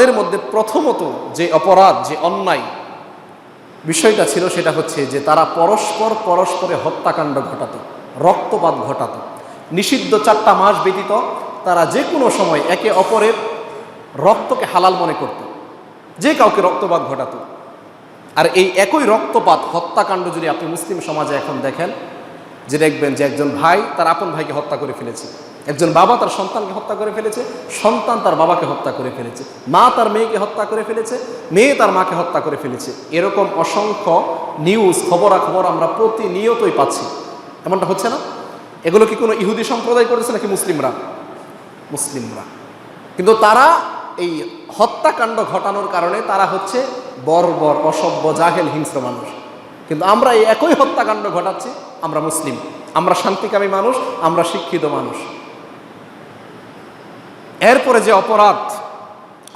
তাদের মধ্যে প্রথমত যে অপরাধ, যে অন্যায় বিষয়টা ছিল সেটা হচ্ছে যে তারা পরস্পরে হত্যাকাণ্ড ঘটাতো, রক্তপাত ঘটাতো। নিষিদ্ধ 4টা মাস ব্যতীত তারা যে কোনো সময় একে অপরের রক্তকে হালাল মনে করত, যে কাউকে রক্তপাত ঘটাতো। আর এই একই রক্তপাত হত্যাকাণ্ড যদি আপনি মুসলিম সমাজে এখন দেখেন, যে দেখবেন যে একজন ভাই তার আপন ভাইকে হত্যা করে ফেলেছে, একজন বাবা তার সন্তানকে হত্যা করে ফেলেছে, সন্তান তার বাবাকে হত্যা করে ফেলেছে, মা তার মেয়েকে হত্যা করে ফেলেছে, মেয়ে তার মাকে হত্যা করে ফেলেছে। এরকম অসংখ্য নিউজ, খবরাখবর আমরা প্রতিনিয়তই পাচ্ছি। এমনটা হচ্ছে না? এগুলো কি কোনো ইহুদি সম্প্রদায় করেছে নাকি মুসলিমরা? মুসলিমরা। কিন্তু তারা এই হত্যাকাণ্ড ঘটানোর কারণে তারা হচ্ছে বর্বর, অসভ্য, জাহেল, হিংস্র মানুষ। কিন্তু আমরা এই একই হত্যাকাণ্ড ঘটাচ্ছি, আমরা মুসলিম, আমরা শান্তিকামী মানুষ, আমরা শিক্ষিত মানুষ। এরপরে যে অপরাধ,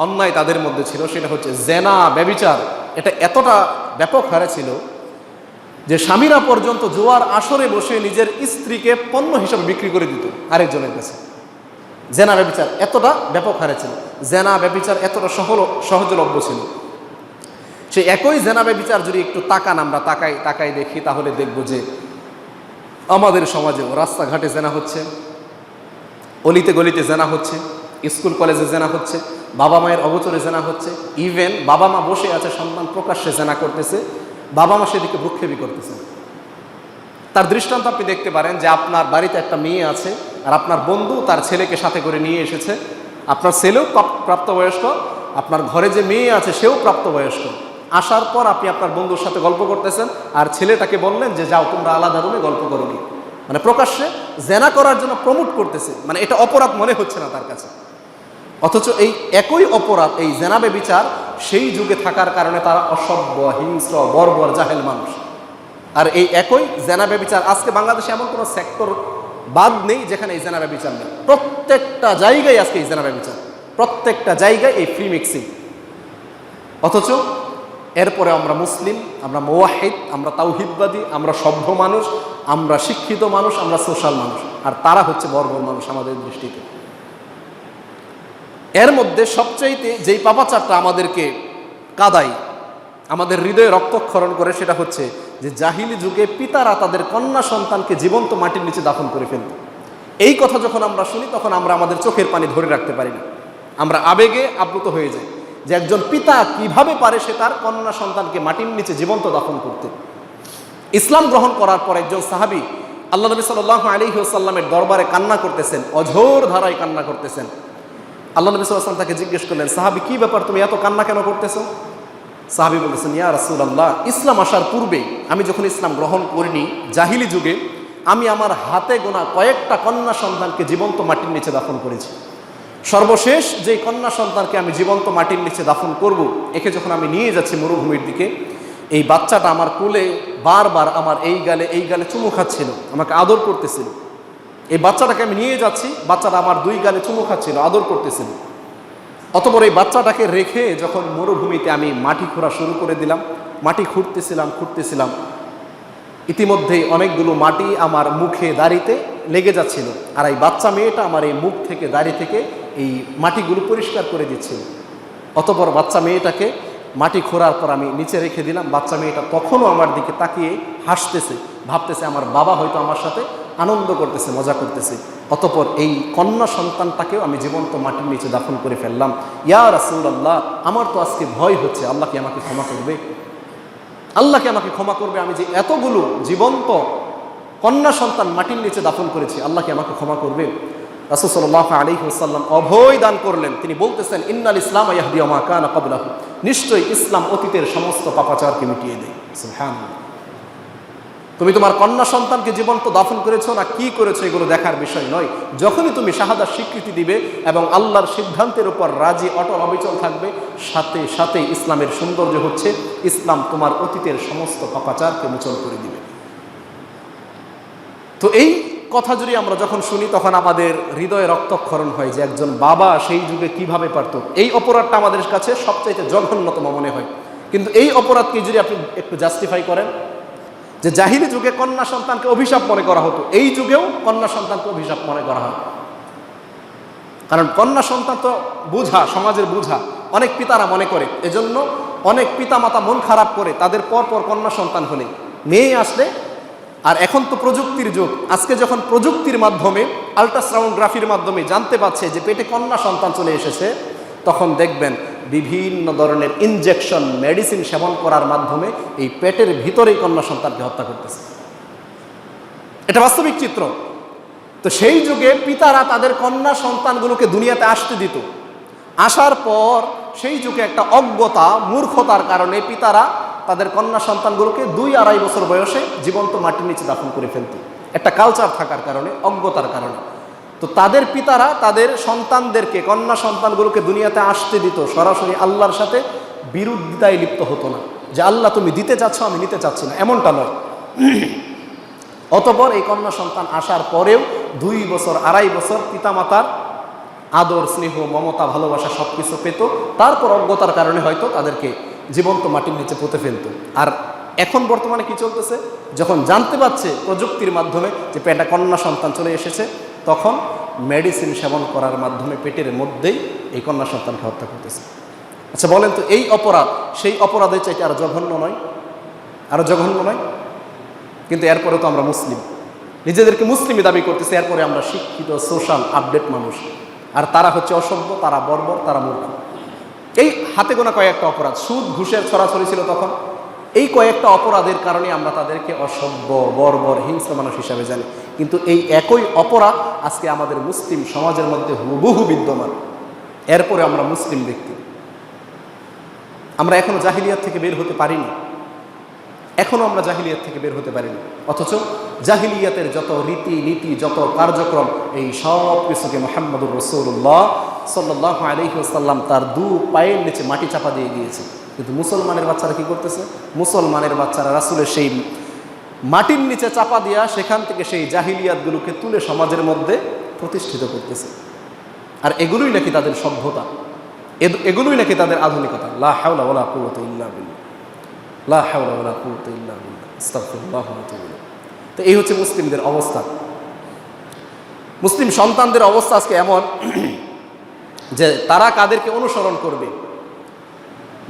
অন্যায় তাদের মধ্যে ছিল সেটা হচ্ছে জেনা, ব্যভিচার। এটা এতটা ব্যাপক হারে ছিল যে স্বামীরা পর্যন্ত জুয়ার আসরে বসে নিজের স্ত্রীকে পণ্য হিসেবে বিক্রি করে দিত আরেকজনের কাছে। জেনা ব্যভিচার এতটা ব্যাপক হারে ছিল, জেনা ব্যভিচার এতটা সহজলভ্য ছিল। সে একই জেনা ব্যভিচার যদি একটু আমরা তাকাই দেখি, তাহলে দেখব যে আমাদের সমাজেও রাস্তাঘাটে জেনা হচ্ছে, অলিতে গলিতে জেনা হচ্ছে, স্কুল কলেজে জেনা হচ্ছে, বাবা মায়ের অগোচরে জেনা হচ্ছে। ইভেন বাবা মা বসে আছে, সন্তান প্রকাশ্যে জেনা করতেছে, বাবা মা সেদিকে ভ্রুক্ষেপই করতেছে। তার দৃষ্টান্ত আপনি দেখতে পারেন যে আপনার বাড়িতে একটা মেয়ে আছে, আর আপনার বন্ধু তার ছেলেকে সাথে করে নিয়ে এসেছে। আপনার ছেলেও প্রাপ্তবয়স্ক, আপনার ঘরে যে মেয়ে আছে সেও প্রাপ্তবয়স্ক। আসার পর আপনি আপনার বন্ধুর সাথে গল্প করতেছেন, আর ছেলেটাকে বললেন যে যাও তোমরা আলাদা রুমে গল্প করো। মানে প্রকাশ্যে জেনা করার জন্য প্রমোট করতেছে, মানে এটা অপরাধ মনে হচ্ছে না তার কাছে। অথচ এই একই অপরাধ, এই জেনা ব্যভিচার সেই যুগে থাকার কারণে তারা অসভ্য, হিংস্র, বর্বর, জাহেল মানুষ। আর এই একই জেনা ব্যভিচার আজকে বাংলাদেশে এমন কোনো সেক্টর বাদ নেই যেখানে এই জেনা ব্যভিচার নেই। প্রত্যেকটা জায়গায় আজকে এই জেনা ব্যভিচার, প্রত্যেকটা জায়গায় এই ফ্রি মিক্সিং। অথচ এরপরে আমরা মুসলিম, আমরা মুওয়াহিদ, আমরা তাওহীদবাদী, আমরা সভ্য মানুষ, আমরা শিক্ষিত মানুষ, আমরা সোশ্যাল মানুষ, আর তারা হচ্ছে বর্বর মানুষ আমাদের দৃষ্টিতে। এর মধ্যে সবচাইতে যেই পাপাচারটা আমাদেরকে কাদায়, আমাদের হৃদয়ে রক্তক্ষরণ করে, সেটা হচ্ছে যে জাহিলি যুগে পিতারা তাদের কন্যা সন্তানকে জীবন্ত মাটির নিচে দাফন করে ফেলত। এই কথা যখন আমরা শুনি তখন আমরা আমাদের চোখের পানি ধরে রাখতে পারি না, আমরা আবেগে আপ্লুত হয়ে যাই যে একজন পিতা কিভাবে পারে সে তার কন্যা সন্তানকে মাটির নিচে জীবন্ত দাফন করতে। ইসলাম গ্রহণ করার পর একজন সাহাবী আল্লাহ নবী সাল্লাল্লাহু আলাইহি ওয়াসাল্লামের দরবারে কান্না করতেছেন, অঝোর ধারায় কান্না করতেছেন। আল্লাহ নবী সাল্লাল্লাহু আলাইহি ওয়াসাল্লাম তাকে জিজ্ঞেস করলেন, সাহাবী কি ব্যাপার, তুমি এত কান্না কেন করতেছো? সাহাবী বলেছেন, ইয়া রাসূলুল্লাহ, ইসলাম আসার পূর্বে আমি যখন ইসলাম গ্রহণ করিনি, জাহিলি যুগে আমি আমার হাতে গোনা কয়েকটা কন্যা সন্তানকে জীবন্ত মাটির নিচে দাফন করেছি। সর্বশেষ যে কন্যা সন্তানকে আমি জীবন্ত মাটির নিচে দাফন করব, একে যখন আমি নিয়ে যাচ্ছি মরুভূমির দিকে, এই বাচ্চাটা আমার কোলে বারবার আমার এই গালে চুমু খাচ্ছিল, আমাকে আদর করতেছিল। এই বাচ্চাটাকে আমি নিয়ে যাচ্ছি, বাচ্চাটা আমার 2 গালে চুমু খাচ্ছিল, আদর করতেছিল। অতঃপর এই বাচ্চাটাকে রেখে যখন মরুভূমিতে আমি মাটি খোঁড়া শুরু করে দিলাম, মাটি খুঁড়তেছিলাম, ইতিমধ্যেই অনেকগুলো মাটি আমার মুখে দাড়িতে লেগে যাচ্ছিল, আর এই বাচ্চা মেয়েটা আমার এই মুখ থেকে, দাড়ি থেকে এই মাটিগুলো পরিষ্কার করে দিচ্ছিল। অতঃপর বাচ্চা মেয়েটাকে মাটি খোঁড়ার পর আমি নিচে রেখে দিলাম। বাচ্চা মেয়েটা তখনও আমার দিকে তাকিয়ে হাসতেছে, ভাবতেছে আমার বাবা হয়তো আমার সাথে আনন্দ করতেছে, মজা করতেছে। অতঃপর এই কন্যা সন্তানটাকেও আমি জীবন্ত মাটির নিচে দাফন করে ফেললাম। ইয়া রাসূলুল্লাহ, আমার তো আজকে ভয় হচ্ছে, আল্লাহ কি আমাকে ক্ষমা করবে? আল্লাহ কি আমাকে ক্ষমা করবে? আমি যে এতগুলো জীবন্ত কন্যা সন্তান মাটির নিচে দাফন করেছি, আল্লাহ কি আমাকে ক্ষমা করবে? রাসূল সাল্লাল্লাহু আলাইহি ওয়াসাল্লাম অভয় দান করলেন। তিনি বলতেছেন, ইন্নাল ইসলাম ইয়াহদি মা কানা ক্বাবলাহু, নিশ্চয়ই ইসলাম অতীতের সমস্ত পাপাচারকে মিটিয়ে দেয়। সুবহানাল্লাহ। তুমি তোমার কন্যা সন্তানকে জীবন্ত দাফন করেছো না কি করেছো এগুলো দেখার বিষয় নয়। যখনই তুমি শাহাদার স্বীকৃতি দিবে এবং আল্লাহর সিদ্ধান্তের উপর রাজি, অটল, অবিচল থাকবে, সাথে সাথে ইসলামের সৌন্দর্য হচ্ছে ইসলাম তোমার অতীতের সমস্ত পাপাচারকে মোচন করে দিবে। তো এই কথা যদি আমরা যখন শুনি তখন আমাদের হৃদয়ে রক্তক্ষরণ হয় যে একজন বাবা সেই যুগে কিভাবে পারত। এই অপরাধটা আমাদের কাছে সবচাইতে জঘন্যতম মনে হয়। কিন্তু এই অপরাধকে যদি আপনি একটু জাস্টিফাই করেন, যে জাহিলি যুগে কন্যা সন্তানকে অভিশাপ মনে করা হতো, এই যুগেও কন্যা সন্তানকে অভিশাপ মনে করা হয়। কারণ কন্যা সন্তান তো বোঝা, সমাজের বোঝা, অনেক পিতারা মনে করে, এজন্য অনেক পিতামাতা মন খারাপ করে তাদের পরপর কন্যা সন্তান হলে, মেয়ে আসলে। আর এখন তো প্রযুক্তির যুগ, আজকে যখন প্রযুক্তির মাধ্যমে আল্ট্রাসাউন্ডগ্রাফির মাধ্যমে জানতে পারছে যে পেটে কন্যা সন্তান চলে এসেছে, তখন দেখবেন বিভিন্ন ধরনের ইনজেকশন মেডিসিন সেবন করার মাধ্যমে এই পেটের ভিতরেই কন্যা সন্তানকে হত্যা করতেছে। এটা বাস্তবিক চিত্র। তো সেই যুগে পিতারা তাদের কন্যা সন্তানগুলোকে দুনিয়াতে আসতে দিত, আসার পর সেই যুগে একটা অজ্ঞতা মূর্খতার কারণে পিতারা তাদের কন্যা সন্তানগুলোকে 2-2.5 বছর বয়সে জীবন্ত মাটির নিচে দাফন করে ফেলত, একটা কালচার থাকার কারণে, অজ্ঞতার কারণে। তো তাদের পিতারা তাদের সন্তানদেরকে, কন্যা সন্তানগুলোকে দুনিয়াতে আসতে দিত, সরাসরি আল্লাহর সাথে বিরোধিতায় লিপ্ত হতো না, যে আল্লাহ তুমি দিতে চাচ্ছ, আমি নিতে চাচ্ছি না, এমনটা নয়। অতঃপর এই কন্যা সন্তান আসার পরেও 2 বছর 2.5 বছর পিতামাতার আদর, স্নেহ, মমতা, ভালোবাসা সব কিছু পেত, তারপর অজ্ঞতার কারণে হয়তো তাদেরকে জীবন্ত মাটির নিচে পুঁতে ফেলত। আর এখন বর্তমানে কি চলতেছে, যখন জানতে পারছে প্রযুক্তির মাধ্যমে যে পেটে কন্যা সন্তান চলে এসেছে, তখন মেডিসিন সেবন করার মাধ্যমে পেটের মধ্যেই এই কন্যা সন্তানকে হত্যা করতেছে। আচ্ছা বলেন তো, এই অপরাধ সেই অপরাধের চাইতে আরো জঘন্য নয়? আরো জঘন্য নয়? কিন্তু এরপরে তো আমরা মুসলিম, নিজেদেরকে মুসলিমই দাবি করতেছি, এরপরে আমরা শিক্ষিত, সোশ্যাল আপডেট মানুষ, আর তারা হচ্ছে অসভ্য, তারা বর্বর, তারা মূর্খ। এই হাতে গোনা কয়েকটা অপরাধ, সুদ ঘুষের ছড়াছড়ি ছিল তখন, এই কয়েকটা অপরাধের কারণে আমরা তাদেরকে অসভ্য, বর্বর, হিংস্র মানুষ হিসাবে জানি। কিন্তু এই একই অপরাধ আজকে আমাদের মুসলিম সমাজের মধ্যে হুবহু বিদ্যমান, এরপরে আমরা মুসলিম ব্যক্তি। আমরা এখনো জাহিলিয়াত থেকে বের হতে পারিনি, এখনো আমরা জাহিলিয়াত থেকে বের হতে পারিনি। অথচ জাহিলিয়াতের যত রীতি নীতি, যত কার্যক্রম, এই সব কিছুকে মুহাম্মদুর রাসূলুল্লাহ সাল্লাল্লাহু আলাইহি ওয়াসাল্লাম তার 2 পায়ের নিচে মাটি চাপা দিয়ে গিয়েছে। কিন্তু মুসলমানের বাচ্চারা কি করতেছে? মুসলমানের বাচ্চারা রাসূলের সেই মাটির নিচে চাপা দিয়া সেখান থেকে সেই জাহিলিয়াতগুলোকে তুলে সমাজের মধ্যে প্রতিষ্ঠিত করতেছে। আর এগুলোই নাকি তাদের সভ্যতা, এগুলোই নাকি তাদের আধুনিকতা। লা হাওলা ওয়ালা কুওয়াতা ইল্লা বিল্লাহ, লা হাওলা ওয়ালা কুওয়াতা ইল্লা বিল্লাহ, আস্তাগফিরুল্লাহ ওয়া আতুবু ইলাইহি। তো এই হচ্ছে মুসলিমদের অবস্থা। মুসলিম সন্তানদের অবস্থা আজকে এমন যে তারা কাদেরকে অনুসরণ করবে,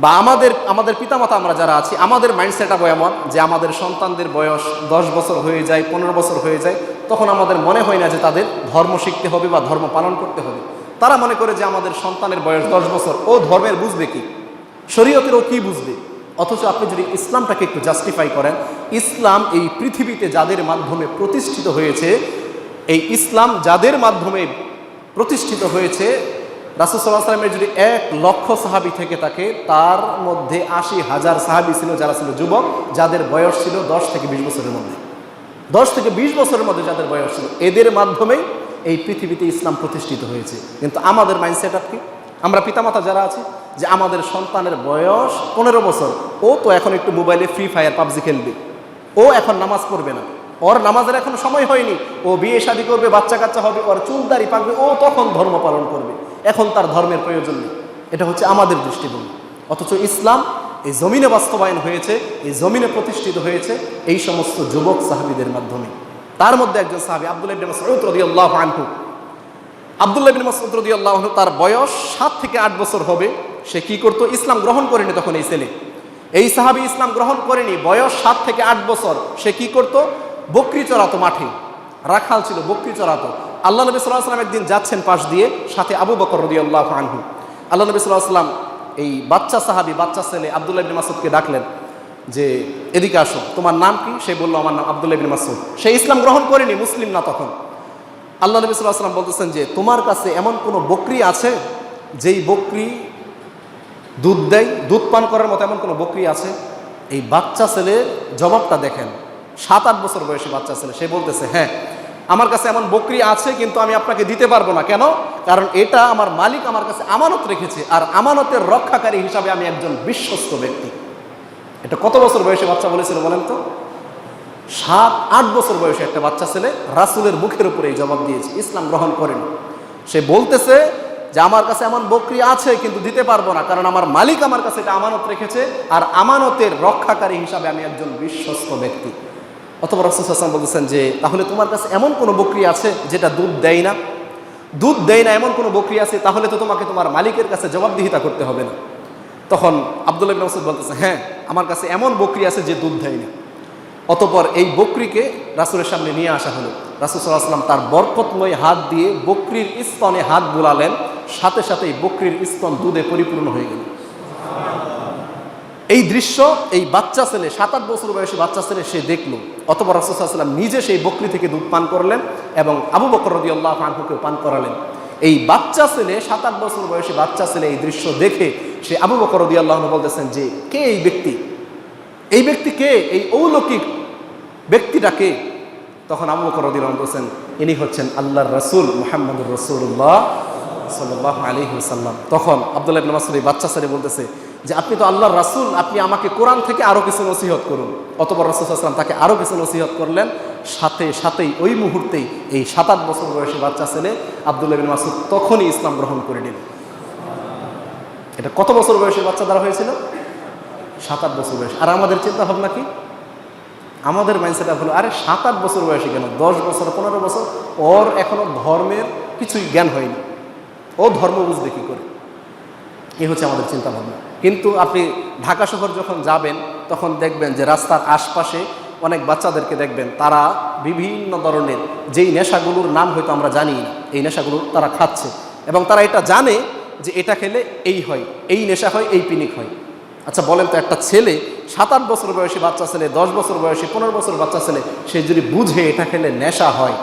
বা আমাদের পিতামাতা আমরা যারা আছি, আমাদের মাইন্ডসেট এমন যে আমাদের সন্তানদের বয়স 10 বছর হয়ে যায়, 15 বছর হয়ে যায়, তখন আমাদের মনে হয় না যে তাদের ধর্ম শিখতে হবে বা ধর্ম পালন করতে হবে। তারা মনে করে যে আমাদের সন্তানের বয়স 10 বছর, ও ধর্মের বুঝবে কি, শরীয়তের ও কি বুঝবে। অথচ আপনি যদি ইসলামটাকে একটু জাস্টিফাই করেন, ইসলাম এই পৃথিবীতে যাদের মাধ্যমে প্রতিষ্ঠিত হয়েছে, এই ইসলাম যাদের মাধ্যমে প্রতিষ্ঠিত হয়েছে, রাসূল সাল্লাল্লাহু আলাইহি ওয়াসাল্লামের যদি 1 লক্ষ সাহাবী থেকে থাকে, তার মধ্যে 80,000 সাহাবী ছিল যারা ছিল যুবক, যাদের বয়স ছিল 10 থেকে 20 বছরের মধ্যে, 10 থেকে 20 বছরের মধ্যে যাদের বয়স ছিল, এদের মাধ্যমেই এই পৃথিবীতে ইসলাম প্রতিষ্ঠিত হয়েছে। কিন্তু আমাদের মাইন্ডসেট কি, আমরা পিতামাতা যারা আছি, যে আমাদের সন্তানের বয়স 15 বছর, ও তো এখন একটু মোবাইলে ফ্রি ফায়ার, পাবজি খেলবে, ও এখন নামাজ পড়বে না, ওর নামাজের এখন সময় হয়নি, ও বিয়ে শাদী করবে, বাচ্চা কাচ্চা হবে, ওর চুল দাড়ি পাকবে, ও তখন ধর্ম পালন করবে, এখন তার ধর্মের প্রয়োজন নেই। এটা হচ্ছে আমাদের দৃষ্টিভঙ্গি। অথচ ইসলাম এই জমিনে বাস্তবায়ন হয়েছে, এই জমিনে প্রতিষ্ঠিত হয়েছে এই সমস্ত যুবক সাহাবীদের মাধ্যমে। তার মধ্যে একজন সাহাবী আব্দুল্লাহ ইবনে মাসউদ রাদিয়াল্লাহু আনহু, আব্দুল্লাহ ইবনে মাসউদ রাদিয়াল্লাহু আনহু, তার বয়স 7 থেকে 8 বছর হবে। সে কি করতো? ইসলাম গ্রহণ করেনি তখন এই ছেলে, এই সাহাবী ইসলাম গ্রহণ করেনি, বয়স 7 থেকে 8 বছর। সে কি করতো? বকরি চড়াতো, মাঠে রাখাল ছিল, বকরি চড়াতো। আল্লাহ নবী সাল্লাল্লাহু আলাইহি ওয়াসাল্লাম একদিন যাচ্ছেন পাশ দিয়ে, সাথে আবু বকর রাদিয়াল্লাহু আনহু। আল্লাহ নবী সাল্লাল্লাহু আলাইহি ওয়াসাল্লাম এই বাচ্চা সাহাবী, বাচ্চা ছেলে আব্দুল্লাহ ইবনে মাসউদকে ডাকলেন যে এদিকে আসো, তোমার নাম কি? সে বলল আমার নাম আব্দুল্লাহ ইবনে মাসউদ। সে ইসলাম গ্রহণ করেনি, মুসলিম না তখন। আল্লাহ নবী সাল্লাল্লাহু আলাইহি ওয়াসাল্লাম বলতেছেন যে তোমার কাছে এমন কোনো বকরি আছে যেই বকরি দুধ দেয়, দুধ পান করার মতো এমন কোনো বকরি আছে? এই বাচ্চা ছেলে জবাবটা দেখেন, 7-8 বছর বয়সী বাচ্চা ছেলে, সে বলতেছে হ্যাঁ, আমার কাছে এমন বকরি আছে, কিন্তু আমি আপনাকে দিতে পারবো না। কেন? কারণ এটা আমার মালিক আমার কাছে আমানত রেখেছে, আর আমানতের রক্ষাকারী হিসাবে আমি একজন বিশ্বস্ত ব্যক্তি। এটা কত বছর বয়সে বাচ্চা বলেছিল বলেন তো? 7-8 বছর বয়সে একটা বাচ্চা ছেলে রাসূলের মুখের উপরে এই জবাব দিয়েছে, ইসলাম গ্রহণ করেনি। সে বলতেছে যে আমার কাছে এমন বকরি আছে, কিন্তু দিতে পারবো না, কারণ আমার মালিক আমার কাছে এটা আমানত রেখেছে, আর আমানতের রক্ষাকারী হিসাবে আমি একজন বিশ্বস্ত ব্যক্তি। অথবা রাসূল সাল্লাল্লাহু আলাইহি ওয়াসাল্লাম বলতেছেন যে তাহলে তোমার কাছে এমন কোনো বকরি আছে যেটা দুধ দেয় না? দুধ দেয় না এমন কোনো বকরি আছে, তাহলে তো তোমাকে তোমার মালিকের কাছে জবাবদিহিতা করতে হবে না। তখন আব্দুল্লাহ ইবনে মাসউদ বলতেছে, হ্যাঁ আমার কাছে এমন বকরি আছে যে দুধ দেয় না। অতঃপর এই বকরিকে রাসূলের সামনে নিয়ে আসা হলো। রাসূল সাল্লাল্লাহু আলাইহি ওয়াসাল্লাম তার বরকতময় হাত দিয়ে বকরির স্তনে হাত বুলালেন, সাথে সাথে এই বকরির স্তন দুধে পরিপূর্ণ হয়ে গেল। এই দৃশ্য এই বাচ্চা ছেলে, 7-8 বছর বয়সী বাচ্চা ছেলে সে দেখলো। অতঃপর রাসূল সাল্লাল্লাহু আলাইহি ওয়াসাল্লাম নিজে সেই বকরি থেকে দুধ পান করলেন এবং আবু বকর রাদিয়াল্লাহু আনহুকে পান করালেন। এই বাচ্চা ছেলে, 7-8 বছর বয়সী বাচ্চা ছেলে এই দৃশ্য দেখে সে আবু বকর রাদিয়াল্লাহু আনহু বলতেছেন যে কে এই ব্যক্তি, এই ব্যক্তি কে, এই অলৌকিক ব্যক্তিটা কে? তখন আবু বকর রাদিয়াল্লাহু আনহু বলছেন, ইনি হচ্ছেন আল্লাহর রাসূল মুহাম্মদুর রাসূলুল্লাহ সাল্লাল্লাহু আলাইহি ওয়াসাল্লাম। তখন আব্দুল্লাহ ইবনে মাসউদ এই বাচ্চা ছেলে বলতেছে যে আপনি তো আল্লাহর রাসূল, আপনি আমাকে কোরআন থেকে আরো কিছু নসিহত করুন। অতঃপর রাসূল সাল্লাল্লাহু আলাইহি ওয়াসাল্লাম তাকে আরো কিছু নসিহত করলেন। সাথে সাথেই ওই মুহূর্তেই এই 7-8 বছর বয়সী বাচ্চা ছেলে আব্দুল্লাহ ইবনে মাসউদ তখনই ইসলাম গ্রহণ করে নিল। এটা কত বছর বয়সী বাচ্চা দ্বারা হয়েছিল? 7-8 বছর বয়স। আর আমাদের চিন্তা ভাবনা কি? আমাদের মাইন্ডসেট হলো আরে 7-8 বছর বয়সী কেন, 10 বছর 15 বছর, ওর এখনো ধর্মের কিছুই জ্ঞান হয়নি, ও ধর্ম বুঝবে কি করে? এই হচ্ছে আমাদের চিন্তা ভাবনা। কিন্তু আপনি ঢাকা শহর যখন যাবেন তখন দেখবেন যে রাস্তার আশপাশে অনেক বাচ্চাদেরকে দেখবেন, তারা বিভিন্ন ধরনের যেই নেশাগুলোর নাম হয়তো আমরা জানি না, এই নেশাগুলো তারা খাচ্ছে এবং তারা এটা জানে যে এটা খেলে এই হয়, এই নেশা হয়, এই পিনিক হয়। আচ্ছা বলেন তো, একটা ছেলে 7-8 বছর বয়সী বাচ্চা ছেলে, 10 বছর বয়সী, 15 বছর বাচ্চা ছেলে, সে যদি বুঝে এটা খেলে নেশা হয়,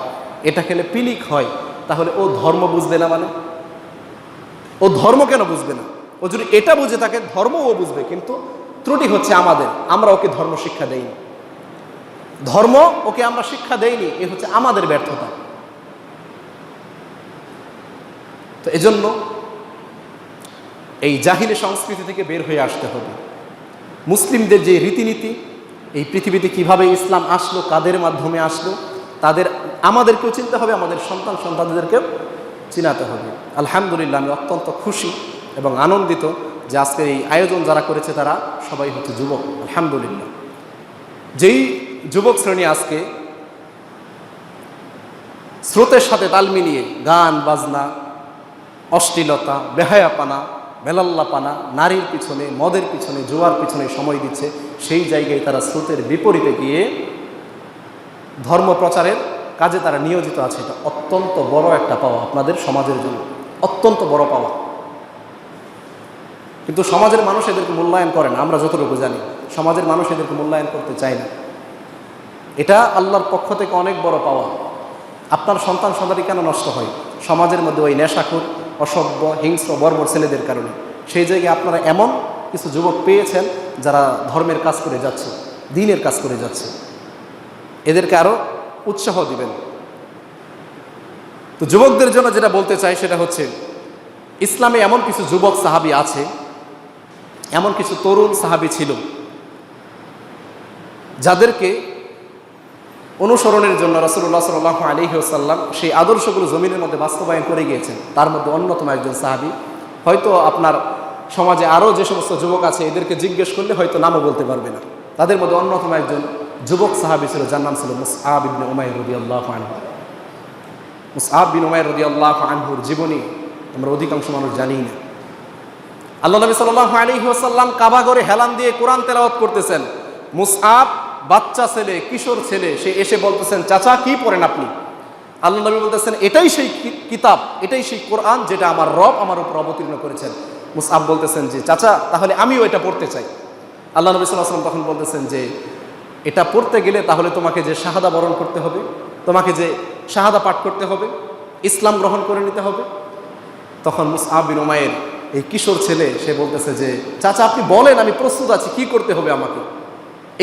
এটা খেলে পিনিক হয়, তাহলে ও ধর্ম বুঝবে না? মানে ও ধর্ম কেন বুঝবে না? ও যদি এটা বুঝে থাকে ধর্ম ও বুঝবে। কিন্তু ত্রুটি হচ্ছে আমাদের, আমরা ওকে ধর্ম শিক্ষা দেইনি, ধর্ম ওকে আমরা শিক্ষা দেইনি, এ হচ্ছে আমাদের ব্যর্থতা। তো এজন্য এই জাহিলি সংস্কৃতি থেকে বের হয়ে আসতে হবে। মুসলিমদের যে রীতিনীতি, এই পৃথিবীতে কিভাবে ইসলাম আসলো, কাদের মাধ্যমে আসলো, আমাদেরকেও চিনতে হবে, আমাদের সন্তানদেরকেও চিনাতে হবে। আলহামদুলিল্লাহ, আমি অত্যন্ত খুশি এবং আনন্দিত যে আজকের এই আয়োজন যারা করেছে তারা সবাই হচ্ছে যুবক। আলহামদুলিল্লাহ, যেই যুবক শ্রেণী আজকে স্রোতের সাথে তাল মিলিয়ে গান বাজনা, অশ্লীলতা, বেহায়াপানা, বেলাল্লাপানা, নারীর পিছনে, মদের পিছনে, জুয়ার পিছনে সময় দিচ্ছে, সেই জায়গায় তারা স্রোতের বিপরীতে গিয়ে ধর্ম প্রচারের কাজে তারা নিয়োজিত আছে। এটা অত্যন্ত বড় একটা পাওয়া আপনাদের সমাজের জন্য, অত্যন্ত বড় পাওয়া। কিন্তু সমাজের মানুষ এদেরকে মূল্যায়ন করে না। আমরা যতটুকু জানি সমাজের মানুষ এদেরকে মূল্যায়ন করতে চায় না। এটা আল্লাহর পক্ষ থেকে অনেক বড় পাওয়া। আপনার সন্তানই কেন নষ্ট হয়? সমাজের মধ্যে ওই নেশাখোর, অসভ্য, হিংস্র, বর্বর ছেলেদের কারণে। সেই জায়গায় আপনারা এমন কিছু যুবক পেয়েছেন যারা ধর্মের কাজ করে যাচ্ছে, দ্বীনের কাজ করে যাচ্ছে, এদেরকে আরও উৎসাহ দিবেন। তো যুবকদের জন্য যেটা বলতে চাই সেটা হচ্ছে, ইসলামে এমন কিছু যুবক সাহাবী আছে, এমন কিছু তরুণ সাহাবী ছিল যাদেরকে অনুসরণের জন্য রাসূলুল্লাহ সাল্লাল্লাহু আলাইহি ওয়াসাল্লাম সেই আদর্শগুলো জমিনের মধ্যে বাস্তবায়ন করে গিয়েছেন। তার মধ্যে অন্যতম একজন সাহাবী, হয়তো আপনার সমাজে আরও যে সমস্ত যুবক আছে এদেরকে জিজ্ঞেস করলে হয়তো নামও বলতে পারবে না। তাদের মধ্যে অন্যতম একজন যুবক সাহাবী ছিল, যার নাম ছিল মুসআব ইবনে উমাইর রাদিয়াল্লাহু আনহু। মুসআব বিন উমাইর রাদিয়াল্লাহু আনহুর জীবনী আমরা অধিকাংশ মানুষ জানি না। আল্লাহ নবী সাল্লাল্লাহু আলাইহি ওয়াসাল্লাম কাবা ঘরে হেলান দিয়ে কোরআন তেলাওয়াত করতেছেন। মুসআব বাচ্চা ছেলে, কিশোর ছেলে, সে এসে বলতেছেন, চাচা কি পড়েন আপনি? আল্লাহ নবী বলতেছেন, এটাই সেই কিতাব, এটাই সেই কোরআন যেটা আমার রব আমার উপর অবতীর্ণ করেছেন। মুসআব বলতেছেন যে চাচা তাহলে আমিও এটা পড়তে চাই। আল্লাহ নবী সাল্লাল্লাহু আলাইহি ওয়াসাল্লাম তখন বলতেছেন যে এটা পড়তে গেলে তাহলে তোমাকে যে শাহাদা বরণ করতে হবে, তোমাকে যে শাহাদা পাঠ করতে হবে, ইসলাম গ্রহণ করে নিতে হবে। তখন মুসআব বিন উমাইর, এই কিশোর ছেলে, সে বলতেছে যে চাচা আপনি বলেন, আমি প্রস্তুত আছি, কি করতে হবে আমাকে?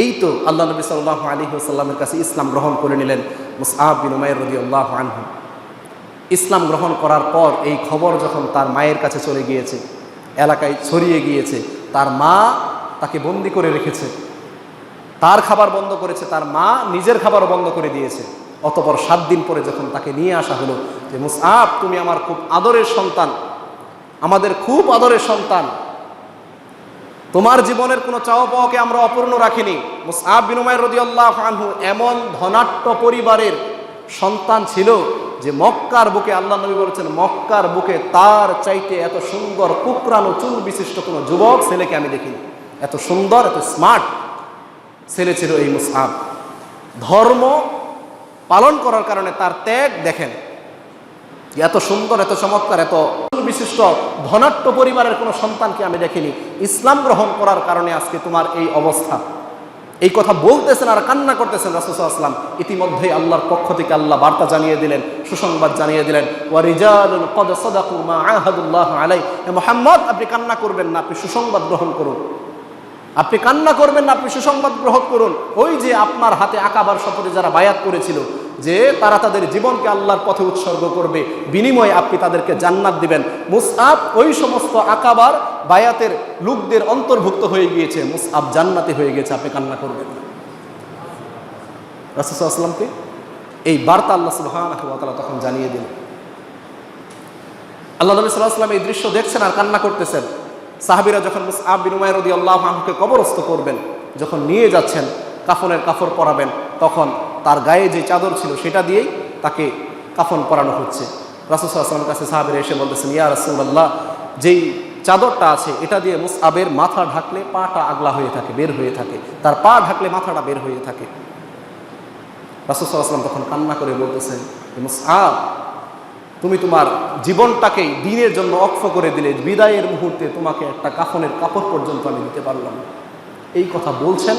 এই তো আল্লাহ নবী সাল্লাল্লাহু আলাইহি ওয়াসাল্লামের কাছে ইসলাম গ্রহণ করে নিলেন মুসআব বিন উমাইর রাদিয়াল্লাহু আনহু। ইসলাম গ্রহণ করার পর এই খবর যখন তার মায়ের কাছে চলে গিয়েছে, এলাকায় ছড়িয়ে গিয়েছে, তার মা তাকে বন্দি করে রেখেছে, তার খাবার বন্ধ করেছে, তার মা নিজের খাবারও বন্ধ করে দিয়েছে। অতঃপর 7 দিন পরে যখন তাকে নিয়ে আসা হলো যে মুসআব তুমি আমার খুব আদরের সন্তান, আমাদের খুব আদরের সন্তান, তোমার জীবনের কোনো চাওয়া পাওয়াকে আমরা অপূর্ণ রাখিনি। মুসআব বিন উমাইর রাদিয়াল্লাহু আনহু এমন ধনাঢ্য পরিবারের সন্তান ছিল যে মক্কার বুকে আল্লাহ নবী বলেছেন মক্কার বুকে তার চাইতে এত সুন্দর কুকরানো চুল বিশিষ্ট কোনো যুবক ছেলেকে আমি দেখিনি। এত সুন্দর, এত স্মার্ট ছেলে ছিল এই মুসআব। ধর্ম পালন করার কারণে তার ত্যাগ দেখেন, এত সুন্দর, এত চমৎকার, এত বিশিষ্ট ধনাঢ্য পরিবারের কোনো সন্তানকে আমি দেখিনি। ইসলাম গ্রহণ করার কারণে আজকে তোমার এই অবস্থা। এই কথা বলতেছেন আর কান্না করতেছেন রাসূল সাল্লাল্লাহু আলাইহি ওয়াসাল্লাম। ইতিমধ্যেই আল্লাহর পক্ষ থেকে আল্লাহ বার্তা জানিয়ে দিলেন, সুসংবাদ জানিয়ে দিলেন, ওয়া রিজালুন ক্বাদ সাদাকু মা আহাদুল্লাহ আলাইহি। মুহাম্মদ, আপনি কান্না করবেন না, আপনি সুসংবাদ গ্রহণ করুন। আপনি কান্না করবেন না, আপনি সুসংবাদ গ্রহণ করুন। ওই যে আপনার হাতে আকাবার শপথে যারা বায়াত করেছিল যে তারা তাদের জীবনকে আল্লাহর পথে উৎসর্গ করবে, বিনিময়ে আপনি তাদেরকে জান্নাত দিবেন। মুসআব ওই সমস্ত আকাবার বায়াতের লোকদের অন্তর্ভুক্ত হয়ে গিয়েছে, মুসআব জান্নাতি হয়ে গেছে, আপনি কান্না করবেন না। রাসূল সাল্লাল্লাহু আলাইহি ওয়াসাল্লামকে এই বার্তা আল্লাহ সুবহানাহু ওয়া তাআলা তখন জানিয়ে দিলেন। আল্লাহ নবী সাল্লাল্লাহু আলাইহি ওয়াসাল্লাম এই দৃশ্য দেখছেন আর কান্না করতেছেন। সাহাবীরা যখন মুসআব বিন উমাইর রাদিয়াল্লাহু আনহুকে কবরস্থ করবেন, যখন নিয়ে যাচ্ছেন, কাফনের কাপড় পরাবেন, তখন তার গায়ে যে চাদর ছিল সেটা দিয়েই তাকে কাফন পরানো হচ্ছে। রাসূল সাল্লাল্লাহু আলাইহি ওয়াসাল্লামের কাছে সাহাবীরা এসে বলতেছেন, ইয়া রাসূলুল্লাহ, যেই চাদরটা আছে এটা দিয়ে মুসআবের মাথা ঢাকলে পাটা আগলা হয়ে থাকে, বের হয়ে থাকে, তার পা ঢাকলে মাথাটা বের হয়ে থাকে। রাসূল সাল্লাল্লাহু আলাইহি ওয়াসাল্লাম তখন কান্না করে বলতেছেন, মুসআব, তুমি তোমার জীবনটাকেই দ্বীনের জন্য অক্ষ করে দিলে, বিদায়ের মুহূর্তে তোমাকে একটা কাফনের কাপড় পর্যন্ত আমি দিতে পারলাম না। এই কথা বলছেন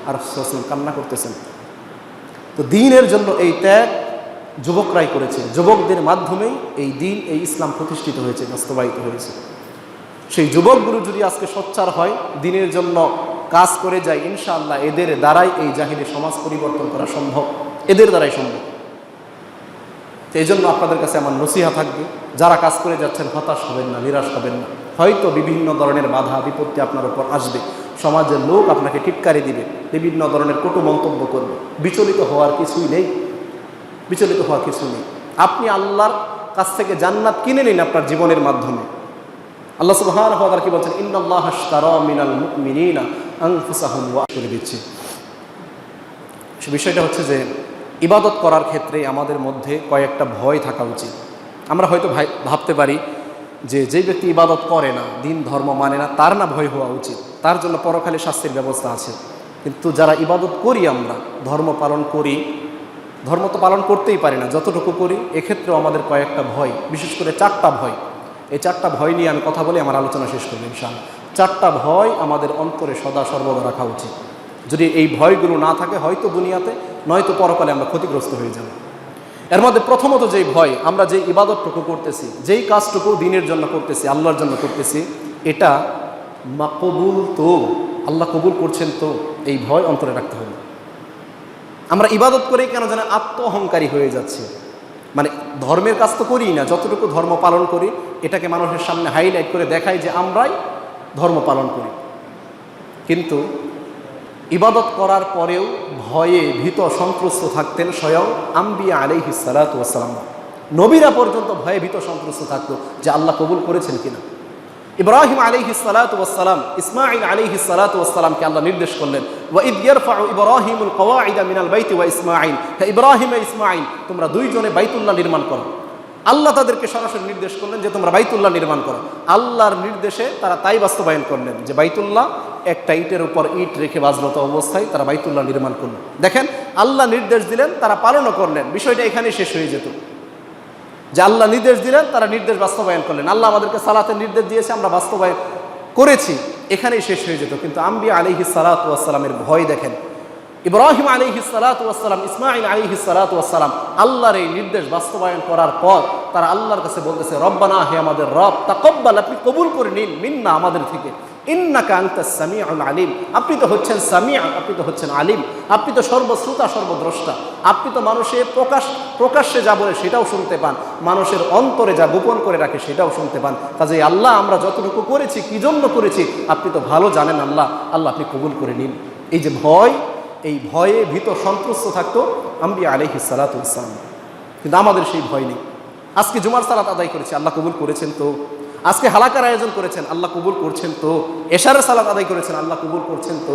আর রাসূল সাল্লাল্লাহু আলাইহি ওয়াসাল্লাম কান্না করতেছেন। তো দ্বীনের জন্য এই ত্যাগ যুবকরাই করেছে, যুবকদের মাধ্যমেই এই দ্বীন, এই ইসলাম প্রতিষ্ঠিত হয়েছে, বাস্তবায়িত হয়েছে। সেই যুবকগুলো যদি আজকে সোচ্চার হয়, দ্বীনের জন্য কাজ করে যায়, ইনশাআল্লাহ এদের দ্বারাই এই জাহিলি সমাজ পরিবর্তন করা সম্ভব, এদের দ্বারাই সম্ভব। এই জন্য আপনাদের কাছে আমার নসিহা থাকবে, যারা কাজ করে যাচ্ছেন হতাশ হবেন না, নিরাশ হবেন না। হয়তো বিভিন্ন ধরনের বাধা বিপত্তি আপনার উপর আসবে, সমাজের লোক আপনাকে টিটকারি দিবে, বিভিন্ন ধরনের কটু মন্তব্য করবে। বিচলিত হওয়ার কিছুই নেই, বিচলিত হওয়ার কিছু নেই। আপনি আল্লাহর কাছ থেকে জান্নাত কিনে নিন আপনার জীবনের মাধ্যমে। আল্লাহ সুবহানাহু ওয়া তাআলা কি বলছেন, ইন্নাল্লাহা আশতারা মিনাল মুমিনিনা আনফুসাহুম ওয়া করে দিচ্ছে। সে বিষয়টা হচ্ছে যে ইবাদত করার ক্ষেত্রে আমাদের মধ্যে কয়েকটা ভয় থাকা উচিত। আমরা হয়তো ভাবতে পারি যে যেই ব্যক্তি ইবাদত করে না, দিন ধর্ম মানে না, তার না ভয় হওয়া উচিত, তার জন্য পরকালে শাস্তির ব্যবস্থা আছে। কিন্তু যারা ইবাদত করি, আমরা ধর্ম পালন করি, ধর্ম তো পালন করতেই পারি না, যতটুকু করি, এক্ষেত্রেও আমাদের কয়েকটা ভয়, বিশেষ করে 4টা ভয়। এই 4টা ভয় নিয়ে আমি কথা বলে আমার আলোচনা শেষ করব ইনশাআল্লাহ। 4টা ভয় আমাদের অন্তরে সদা সর্বদা রাখা উচিত। যদি এই ভয়গুলো না থাকে, হয়তো দুনিয়াতে নয়তো পরকালে আমরা ক্ষতিগ্রস্ত হয়ে যাব। এর মধ্যে প্রথমত যেই ভয়, আমরা যে ইবাদতটুকু করতেছি, যেই কাজটুকু দিনের জন্য করতেছি, আল্লাহর জন্য করতেছি, এটা মাকবুল তো, আল্লাহ কবুল করছেন তো, এই ভয় অন্তরে রাখতে হবে। আমরা ইবাদত করেই কেন যেন আত্ম অহংকারী হয়ে যাচ্ছে, মানে ধর্মের কাজ তো করি না, যতটুকু ধর্ম পালন করি এটাকে মানুষের সামনে হাইলাইট করে দেখাই যে আমরাই ধর্ম পালন করি। কিন্তু ইবাদত করার পরেও ভয়ে ভীত সন্ত্রস্ত থাকতেন স্বয়ং আম্বিয়া আলাইহিস সালাতু ওয়াস সালাম। নবীরা পর্যন্ত ভয়ে ভীত সন্ত্রস্ত থাকতো যে আল্লাহ কবুল করেছেন কিনা। ইব্রাহিম আলাইহিস সালাতু ওয়াস সালাম, ইসমাঈল আলাইহিস সালাতু ওয়াস সালামকে আল্লাহ নির্দেশ করলেন, ওয়া ইদ ইয়ারফাউ ইব্রাহিমুল কওয়াইদা মিনাল বাইতি ওয়া ইসমাঈল, হে ইব্রাহিম ও ইসমাঈল, তোমরা দুইজনে বাইতুল্লাহ নির্মাণ করো। আল্লাহ তাদেরকে সরাসরি নির্দেশ করলেন যে তোমরা বাইতুল্লাহ নির্মাণ করো। আল্লাহর নির্দেশে তারা তাই বাস্তবায়ন করলেন যে বাইতুল্লাহ একটা ইটের উপর ইট রেখে বাজরত অবস্থায় তারা বাইতুল্লাহ নির্মাণ করলেন। দেখেন, আল্লাহ নির্দেশ দিলেন, তারা পালনও করলেন। বিষয়টা এখানেই শেষ হয়ে যেত যে আল্লাহ নির্দেশ দিলেন, তারা নির্দেশ বাস্তবায়ন করলেন। আল্লাহ আমাদেরকে সালাতের নির্দেশ দিয়েছে, আমরা বাস্তবায়ন করেছি, এখানেই শেষ হয়ে যেত। কিন্তু আম্বিয়া আলাইহিস সালাতু ওয়াস সালামের ভয় দেখেন। ইব্রাহিম আলাইহিস সালাতু ওয়াস সালাম, ইসমাঈল আলাইহিস সালাতু ওয়াস সালাম আল্লাহর এই নির্দেশ বাস্তবায়ন করার পর তারা আল্লাহর কাছে বলতেছে, রব্বানা, হে আমাদের রব, তাকাব্বাল, আপনি কবুল করে নিন, মিন্না, আমাদের থেকে, ইন্নাকা আনতাস সামিউল আলিম, আপনি তো হচ্ছেন সামিআ, আপনি তো হচ্ছেন আলিম, আপনি তো সর্বশ্রোতা সর্বদ্রষ্টা, আপনি তো মানুষের প্রকাশ্যে যা বলে সেটাও শুনতে পান, মানুষের অন্তরে যা গোপন করে রাখে সেটাও শুনতে পান। কাজেই আল্লাহ, আমরা যতটুকু করেছি, কি জন্য করেছি আপনি তো ভালো জানেন। আল্লাহ, আল্লাহ আপনি কবুল করে নিন। এই যে ভয়, এই ভয়ে ভীত সন্ত্রস্ত থাকতো আম্বিয়া আলাইহিস সালাতু ওয়াস সালাম। কিন্তু আমাদের সেই ভয় নেই। আজকে জুমার সালাত আদায় করেছি, আল্লাহ কবুল করেছেন তো। আজকে হালাকার আয়োজন করেছেন, আল্লাহ কবুল করছেন তো। এশারের সালাত আদায় করেছেন, আল্লাহ কবুল করছেন তো।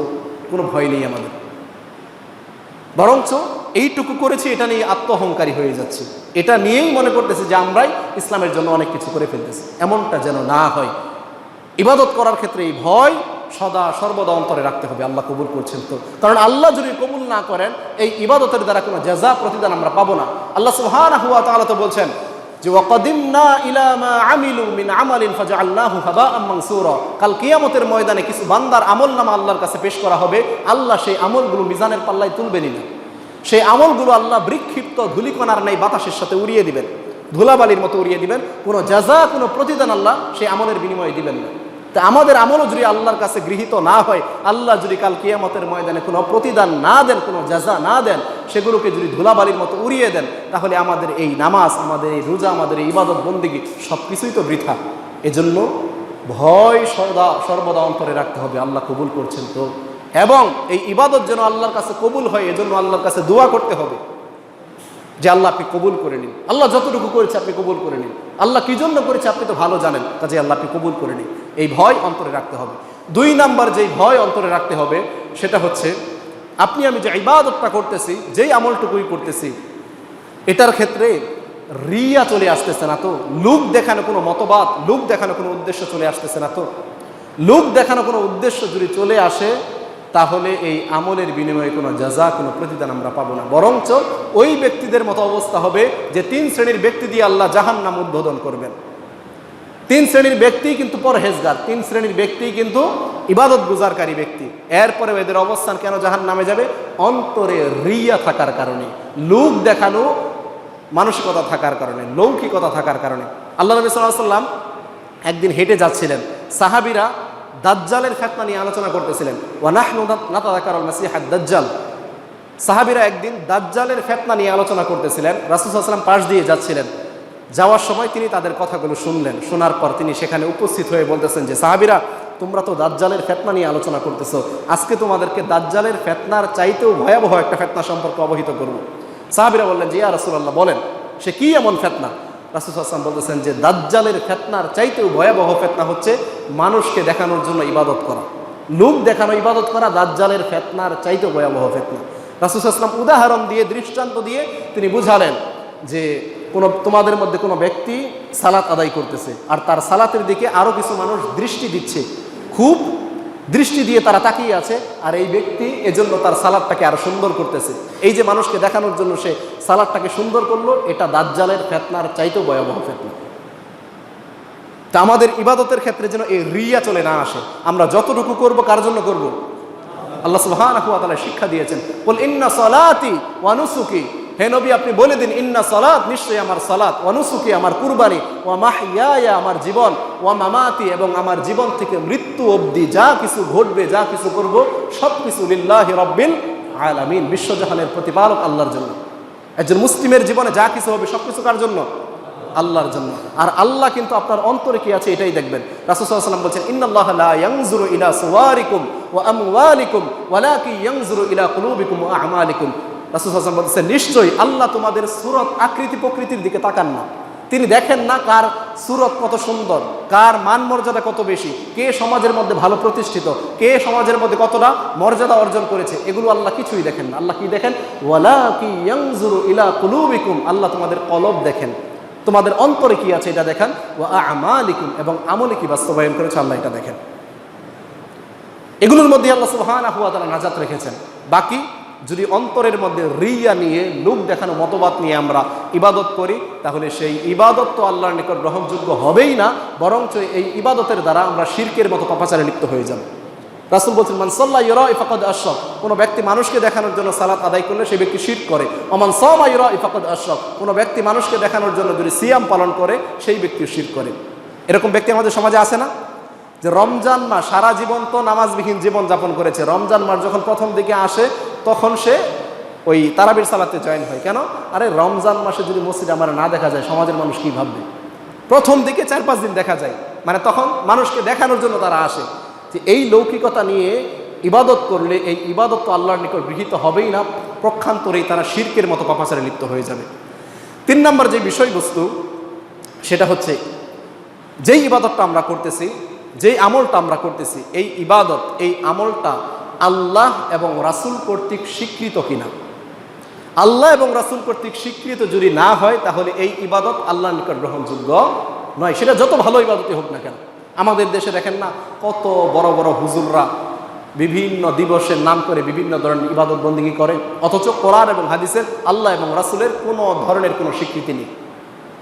কোনো ভয় নেই আমাদের। বরঞ্চ এইটুকু করেছি এটা নিয়ে আত্মহংকারী হয়ে যাচ্ছে, এটা নিয়েই মনে করতেছে যে আমরাই ইসলামের জন্য অনেক কিছু করে ফেলতেছি। এমনটা যেন না হয়। ইবাদত করার ক্ষেত্রে এই ভয় সদা সর্বদা অন্তরে রাখতে হবে, আল্লাহ কবুল করছেন তো। কারণ আল্লাহ যদি কবুল না করেন এই ইবাদতের দ্বারা কোনো জাযা প্রতিদান আমরা পাবো না। আল্লাহ সুবহানাহু ওয়া তাআলা তো বলছেন যে ওয়াকাদিমনা ইলা মা আমিলু মিন আমালিন ফাজআলনাহু হাবাআম মানসুরা। কাল কিয়ামতের ময়দানে কিছু বান্দার আমলনামা আল্লাহর কাছে পেশ করা হবে, আল্লাহ সেই আমলগুলো মিজানের পাল্লায় তুলবেনই না। সেই আমলগুলো আল্লাহ বিক্ষিপ্ত ধূলিকণার ন্যায় বাতাসের সাথে উড়িয়ে দিবেন, ধুলাবালির মতো উড়িয়ে দিবেন। কোনো জাযা কোনো প্রতিদান আল্লাহ সেই আমলের বিনিময়ে দিবেন না। তা আমাদের আমলও যদি আল্লাহর কাছে গৃহীত না হয়, আল্লাহ যদি কাল কিয়ামতের ময়দানে কোনো প্রতিদান না দেন, কোনো জাযা না দেন, সেগুলোকে যদি ধুলাবালির মতো উড়িয়ে দেন, তাহলে আমাদের এই নামাজ, আমাদের এই রোজা, আমাদের এই ইবাদত বন্দেগী সব কিছুই তো বৃথা। এজন্য ভয় সর্বদা অন্তরে রাখতে হবে, আল্লাহ কবুল করছেন তো। এবং এই ইবাদত যেন আল্লাহর কাছে কবুল হয়, এজন্য আল্লাহর কাছে দোয়া করতে হবে যে আল্লাহ আপনি কবুল করে নিন, আল্লাহ যতটুকু করেছে আপনি কবুল করে নিন, আল্লাহ কি জন্য করেছে আপনি তো ভালো জানেন, কাজে আল্লাহ আপনি কবুল করে নিন। এই ভয় অন্তরে রাখতে হবে। 2 নাম্বার যেই ভয় অন্তরে রাখতে হবে সেটা হচ্ছে আপনি আমি যে ইবাদতটা করতেছি, যেই আমলটুকুই করতেছি, এটার ক্ষেত্রে রিয়া চলে আসতেছে না তো? লোক দেখানো কোনো মতবাদ, লোক দেখানো কোনো উদ্দেশ্য চলে আসতেছে না তো? লোক দেখানো কোনো উদ্দেশ্য যদি চলে আসে, তাহলে এই আমলের বিনিময়ে কোনো জাযা, কোনো প্রতিদান আমরা পাবো না। বরঞ্চ ওই ব্যক্তিদের মতো অবস্থা হবে যে 3 শ্রেণীর ব্যক্তি দিয়ে আল্লাহ জাহান্নাম উদ্বোধন করবেন। 3 শ্রেণীর ব্যক্তি কিন্তু পরহেজগার, 3 শ্রেণীর ব্যক্তি কিন্তু ইবাদত গুজারকারী ব্যক্তি। এরপরে এদের অবস্থান কেন জাহান্নামে যাবে? অন্তরে রিয়া থাকার কারণে, লোক দেখানো মানসিকতা থাকার কারণে, লৌকিকতা থাকার কারণে। আল্লাহ নবী সাল্লাল্লাহু আলাইহি ওয়াসাল্লাম একদিন হেঁটে যাচ্ছিলেন, সাহাবীরা দাজ্জালের ফিতনা নিয়ে আলোচনা করতেছিলেন। ওয়া নাহনু নাতাযাক্কারুল মাসিহাদ দাজ্জাল। সাহাবীরা একদিন দাজ্জালের ফিতনা নিয়ে আলোচনা করতেছিলেন, রাসূল সাল্লাল্লাহু আলাইহি ওয়াসাল্লাম পাশ দিয়ে যাচ্ছিলেন। যাওয়ার সময় তিনি তাদের কথাগুলো শুনলেন। শোনার পর তিনি সেখানে উপস্থিত হয়ে বলতেছেন যে সাহাবীরা, তোমরা তো দাজ্জালের ফিতনা নিয়ে আলোচনা করতেছো, আজকে তোমাদেরকে দাজ্জালের ফিতনার চাইতেও ভয়াবহ একটা ফিতনা সম্পর্কে অবহিত করব। সাহাবীরা বললেন যে ইয়া রাসূলুল্লাহ বলেন, সে কি এমন ফিতনা? রাসূল সাল্লাল্লাহু আলাইহি ওয়াসাল্লাম বলতেছেন যে দাজ্জালের ফিতনার চাইতেও ভয়াবহ ফিতনা হচ্ছে মানুষকে দেখানোর জন্য ইবাদত করা, লোক দেখানো ইবাদত করা দাজ্জালের ফিতনার চাইতেও ভয়াবহ ফিতনা। রাসূল সাল্লাল্লাহু আলাইহি ওয়াসাল্লাম উদাহরণ দিয়ে, দৃষ্টান্ত দিয়ে তিনি বুঝালেন যে তোমাদের মধ্যে কোনো ব্যক্তি সালাত আদায় করতেছে, আর তার সালাতের দিকে আরও কিছু মানুষ দৃষ্টি দিচ্ছে, খুব দৃষ্টি দিয়ে তারা তাকিয়ে আছে, আর এই ব্যক্তি এজন্য তার সালাদটাকে আরো সুন্দর করতেছে। এই যে মানুষকে দেখানোর জন্য সে সালাদটাকে সুন্দর করলো, এটা দাজ্জালের ফিতনার চাইতেও ভয়াবহ ফিতনা। তা আমাদের ইবাদতের ক্ষেত্রে যেন এই রিয়া চলে না আসে। আমরা যতটুকু করব কার জন্য করব? আল্লাহ সুবহানাহু ওয়া তাআলা শিক্ষা দিয়েছেন, বল ইন্না সালাতি ওয়া নুসুকি, হে নবী আপনি বলে দিন, ইন্না সালাত, নিশ্চয়ই আমার সালাত, ওয়া নুসুকি আমার কুরবানি, ওয়া মাহইয়ায়া আমার জীবন, ওয়া মামাতি এবং আমার জীবন থেকে মৃত্যু অবধি যা কিছু ঘটবে, যা কিছু করব, সব কিছু লিল্লাহি রাব্বিল আলামিন, বিশ্বজাহানের প্রতিপালক আল্লাহর জন্য। একজন মুসলিমের জীবনে যা কিছু হবে সব কিছু কার জন্য? আল্লাহর জন্য। আর আল্লাহ কিন্তু আপনার অন্তরে কি আছে এটাই দেখবেন। রাসূল সাল্লাল্লাহু আলাইহি ওয়াসাল্লাম বলেছেন, ইন্নাল্লাহা লা ইয়ানজুরু ইলা সুওয়ারিকুম ওয়া আমওয়ালিকুম ওয়ালাকিন ইয়ানজুরু ইলা কুলুবিকুম ওয়া আমালিকুম। রাসূল সাল্লাল্লাহু আলাইহি ওয়াসাল্লাম বলেছেন, নিশ্চয়ই আল্লাহ তোমাদের সূরত, আকৃতি প্রকৃতির দিকে তাকান না। তিনি দেখেন না কার সূরত কত সুন্দর, কার মান মর্যাদা কত বেশি, কে সমাজের মধ্যে ভালো প্রতিষ্ঠিত, কে সমাজের মধ্যে কতটা মর্যাদা অর্জন করেছে, এগুলো আল্লাহ কিছুই দেখেন না। আল্লাহ কি দেখেন? ওয়ালাকিন ইয়ানজুরু ইলা কুলুবিকুম, আল্লাহ তোমাদের কলব দেখেন, তোমাদের অন্তরে কি আছে এটা দেখেন। ওয়া আমালিকুম, এবং আমলে কি বাস্তবায়ন করেছে আল্লাহ এটা দেখেন। এগুলোর মধ্যে আল্লাহ সুবহানাহু ওয়া তাআলা নাজাত রেখেছেন। বাকি যদি অন্তরের মধ্যে রিয়া নিয়ে, লোক দেখানো মতবাদ নিয়ে আমরা ইবাদত করি, তাহলে সেই ইবাদত তো আল্লাহর নিকট গ্রহণযোগ্য হবেই না, বরঞ্চ এই ইবাদতের দ্বারা আমরা শিরকের মতো পাপাচারে লিপ্ত হয়ে যাব। রাসূল বলছেন, মান সাল্লা ইউরাই ফাকাদ আশরাক, কোনো ব্যক্তি মানুষকে দেখানোর জন্য সালাত আদায় করলে সেই ব্যক্তি শিরক করে। ওমান সামা ইউরাই ফাকাদ আশরাক, কোনো ব্যক্তি মানুষকে দেখানোর জন্য যদি সিয়াম পালন করে সেই ব্যক্তি শিরক করে। এরকম ব্যক্তি আমাদের সমাজে আছে না? যে রমজান মাস, সারা জীবন তো নামাজবিহীন জীবন যাপন করেছে, রমজান মাস যখন প্রথম দিকে আসে তখন সে ওই তারাবির সালাতে জয়েন হয়। কেন? আরে রমজান মাসে যদি মসজিদে আমার না দেখা যায়, সমাজের মানুষ কি ভাববে? প্রথম দিকে 4-5 দিন দেখা যায়, মানে তখন মানুষকে দেখানোর জন্য তারা আসে। যে এই লৌকিকতা নিয়ে ইবাদত করলে এই ইবাদত তো আল্লাহর নিকট গৃহীত হবেই না, পক্ষান্তরেই তারা শিরকের মতো পাপাচারে লিপ্ত হয়ে যাবে। 3 নম্বর যে বিষয়বস্তু সেটা হচ্ছে, যেই ইবাদতটা আমরা করতেছি, যেই আমলটা আমরা করতেছি, এই ইবাদত, এই আমলটা আল্লাহ এবং রাসূল কর্তৃক স্বীকৃত কিনা। আল্লাহ এবং রাসূল কর্তৃক স্বীকৃত যদি না হয় তাহলে এই ইবাদত আল্লাহর নিকট গ্রহণযোগ্য নয়, সেটা যত ভালো ইবাদতই হোক না কেন। আমাদের দেশে দেখেন না, কত বড় বড় হুজুররা বিভিন্ন দিবসের নাম করে বিভিন্ন ধরনের ইবাদত বন্দেগী করে, অথচ কোরআন এবং হাদিসের আল্লাহ এবং রাসূলের কোনো ধরনের কোনো স্বীকৃতি নেই।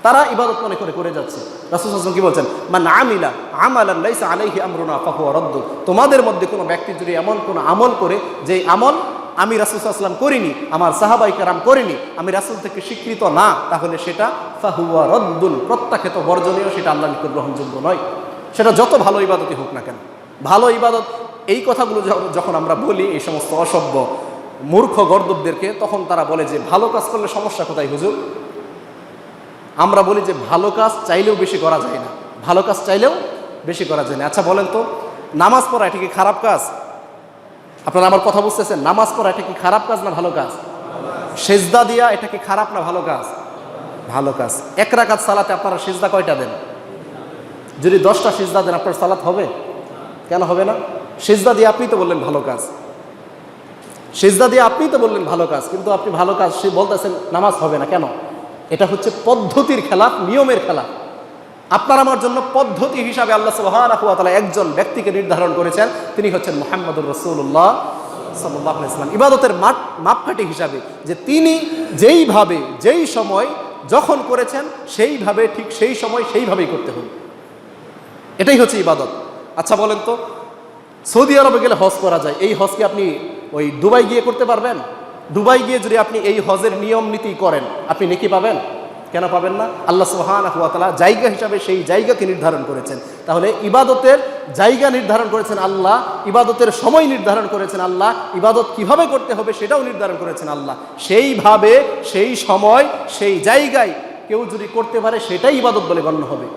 তারা ইবাদত মনে করে করে যাচ্ছে। রাসূল সাল্লাল্লাহু আলাইহি ওয়াসাল্লাম কি বলছেন? মান আমিলা আমালান লাইসা আলাইহি আমরুনা ফাহুয়া রাদ্দ। তোমাদের মধ্যে কোনো ব্যক্তি যদি এমন কোনো আমল করে যে আমল আমি রাসূল সাল্লাল্লাহু আলাইহি ওয়াসাল্লাম করিনি, আমার সাহাবায়ে কেরাম করিনি, আমি রাসূল থেকে স্বীকৃত না, তাহলে সেটা ফাহুয়া রাদ্দুন, প্রত্যাখ্যাত, বর্জনীয়, সেটা আল্লাহর নিকট গ্রহণযোগ্য নয়। সেটা যত ভালো ইবাদতই হোক না কেন। ভালো ইবাদত, এই কথাগুলো যখন আমরা বলি এই সমস্ত অসভ্য মূর্খ গর্দবদেরকে, তখন তারা বলে যে ভালো কাজ করলে সমস্যা কোথায় হুজুর? আমরা বলি যে ভালো কাজ চাইলেও বেশি করা যায় না, ভালো কাজ চাইলেও বেশি করা যায় না। আচ্ছা বলেন তো, নামাজ পড়া এটা কি খারাপ কাজ? আপনারা আমার কথা বুঝতেছেন? নামাজ পড়া এটা কি খারাপ কাজ না ভালো কাজ? সেজদা দিয়া এটা কি খারাপ না ভালো কাজ? ভালো কাজ। এক রাকাত সালাতে আপনারা সেজদা কয়টা দেন? যদি 10টা সেজদা দেন আপনার সালাত হবে? কেন হবে না? সেজদা দিয়ে আপনি তো বললেন ভালো কাজ, সেজদা দিয়ে আপনি তো বললেন ভালো কাজ, কিন্তু আপনি ভালো কাজ সে বলতেছেন নামাজ হবে না কেন? এটা হচ্ছে পদ্ধতির খেলাফ, নিয়মের খেলাফ। আপনার আমার জন্য পদ্ধতি হিসাবে আল্লাহ সুবহানাহু ওয়া তাআলা একজন ব্যক্তিকে নির্ধারণ করেছেন, তিনি হচ্ছেন মুহাম্মদুর রাসূলুল্লাহ সাল্লাল্লাহু আলাইহি ওয়াসাল্লাম, ইবাদতের মাপকাঠি হিসাবে, যে তিনি যেইভাবে যেই সময় যখন করেছেন সেইভাবে ঠিক সেই সময় সেইভাবেই করতে হবে। এটাই হচ্ছে ইবাদত। আচ্ছা বলেন তো, সৌদি আরবে গেলে হজ করা যায়, এই হজ কি আপনি ওই দুবাই গিয়ে করতে পারবেন? দুবাই গিয়ে যদি আপনি এই হজের নিয়ম নীতি করেন, আপনি নেকি পাবেন? কেন পাবেন না? আল্লাহ সুবহানাহু ওয়া তাআলা জায়গা হিসাবে সেই জায়গাকে নির্ধারণ করেছেন। তাহলে ইবাদতের জায়গা নির্ধারণ করেছেন আল্লাহ, ইবাদতের সময় নির্ধারণ করেছেন আল্লাহ, ইবাদত কিভাবে করতে হবে সেটাও নির্ধারণ করেছেন আল্লাহ। সেইভাবে সেই সময় সেই জায়গায় কেউ যদি করতে পারে সেটাই ইবাদত বলে গণ্য হবে।